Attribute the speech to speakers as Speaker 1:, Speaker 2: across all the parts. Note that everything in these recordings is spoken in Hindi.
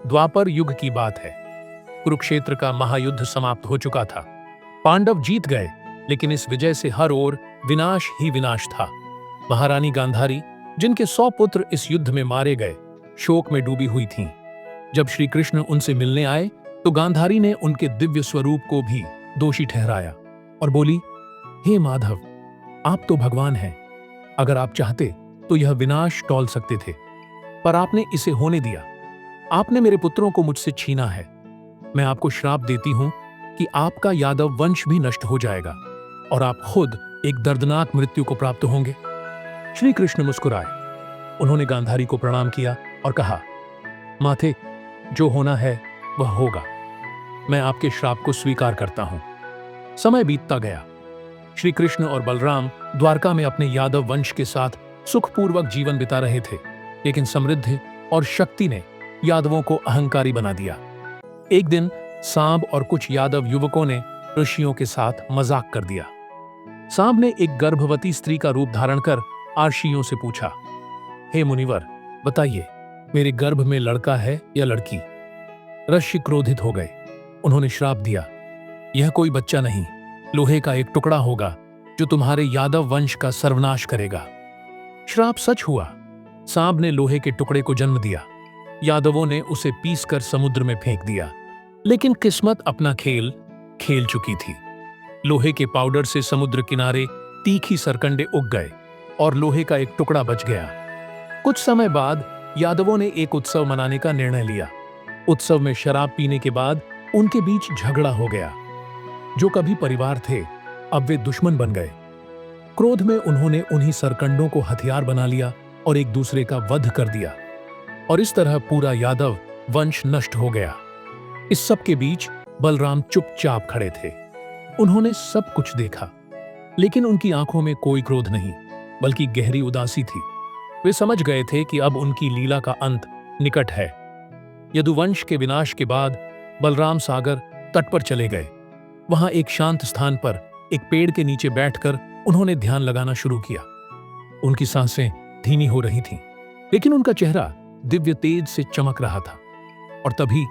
Speaker 1: द्वापर युग की बात है। कुरुक्षेत्र का महायुद्ध समाप्त हो चुका था। पांडव जीत गए, लेकिन इस विजय से हर ओर विनाश ही विनाश था। महारानी गांधारी, जिनके 100 पुत्र इस युद्ध में मारे गए, शोक में डूबी हुई थीं। जब श्री कृष्ण उनसे मिलने आए तो गांधारी ने उनके दिव्य स्वरूप को भी दोषी ठहराया और बोली, हे माधव, आप तो भगवान हैं। अगर आप चाहते तो यह विनाश टॉल सकते थे, पर आपने इसे होने दिया। आपने मेरे पुत्रों को मुझसे छीना है। मैं आपको श्राप देती हूं कि आपका यादव वंश भी नष्ट हो जाएगा और आप खुद एक दर्दनाक मृत्यु को प्राप्त होंगे। श्री कृष्ण मुस्कुराए। उन्होंने गांधारी को प्रणाम किया और कहा, माते, जो होना है वह होगा। मैं आपके श्राप को स्वीकार करता हूं। समय बीतता गया। श्री कृष्ण और बलराम द्वारका में अपने यादव वंश के साथ सुखपूर्वक जीवन बिता रहे थे, लेकिन समृद्धि और शक्ति ने यादवों को अहंकारी बना दिया। एक दिन सांब और कुछ यादव युवकों ने ऋषियों के साथ मजाक कर दिया। सांब ने एक गर्भवती स्त्री का रूप धारण कर आर्षियों से पूछा, हे मुनिवर, बताइए, मेरे गर्भ में लड़का है या लड़की? ऋषि क्रोधित हो गए। उन्होंने श्राप दिया, यह कोई बच्चा नहीं, लोहे का एक टुकड़ा होगा जो तुम्हारे यादव वंश का सर्वनाश करेगा। श्राप सच हुआ। सांब ने लोहे के टुकड़े को जन्म दिया। यादवों ने उसे पीसकर समुद्र में फेंक दिया, लेकिन किस्मत अपना खेल खेल चुकी थी। लोहे के पाउडर से समुद्र किनारे तीखी सरकंडे उग गए और लोहे का एक टुकड़ा बच गया। कुछ समय बाद यादवों ने एक उत्सव मनाने का निर्णय लिया। उत्सव में शराब पीने के बाद उनके बीच झगड़ा हो गया। जो कभी परिवार थे, अब वे दुश्मन बन गए। क्रोध में उन्होंने उन्हीं सरकंडों को हथियार बना लिया और एक दूसरे का वध कर दिया, और इस तरह पूरा यादव वंश नष्ट हो गया। इस सब के बीच बलराम चुपचाप खड़े थे। उन्होंने सब कुछ देखा, लेकिन उनकी आंखों में कोई क्रोध नहीं, बल्कि गहरी उदासी थी। वे समझ गए थे कि अब उनकी लीला का अंत निकट है। यदुवंश के विनाश के बाद बलराम सागर तट पर चले गए। वहां एक शांत स्थान पर एक पेड़ के नीचे बैठकर उन्होंने ध्यान लगाना शुरू किया। उनकी सांसें धीमी हो रही थीं, लेकिन उनका चेहरा दिव्य तेज से चमक रहा था। और तभी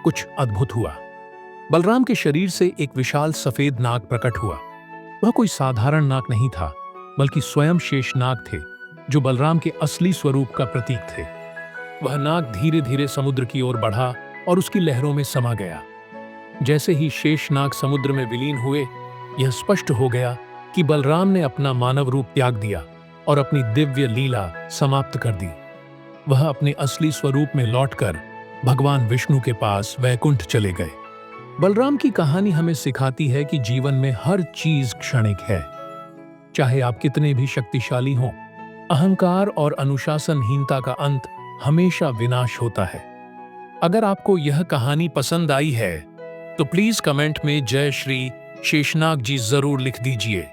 Speaker 1: कुछ अद्भुत हुआ। बलराम के शरीर से एक विशाल सफेद नाग प्रकट हुआ। वह कोई साधारण नाग नहीं था, बल्कि स्वयं शेषनाग थे, जो बलराम के असली स्वरूप का प्रतीक थे। वह नाग धीरे धीरे समुद्र की ओर बढ़ा और उसकी लहरों में समा गया। जैसे ही शेषनाग समुद्र में विलीन हुए, यह स्पष्ट हो गया कि बलराम ने अपना मानव रूप त्याग दिया और अपनी दिव्य लीला समाप्त कर दी। वह अपने असली स्वरूप में लौटकर भगवान विष्णु के पास वैकुंठ चले गए। बलराम की कहानी हमें सिखाती है कि जीवन में हर चीज क्षणिक है। चाहे आप कितने भी शक्तिशाली हों, अहंकार और अनुशासनहीनता का अंत हमेशा विनाश होता है। अगर आपको यह कहानी पसंद आई है तो प्लीज कमेंट में जय श्री शेषनाग जी जरूर लिख दीजिए।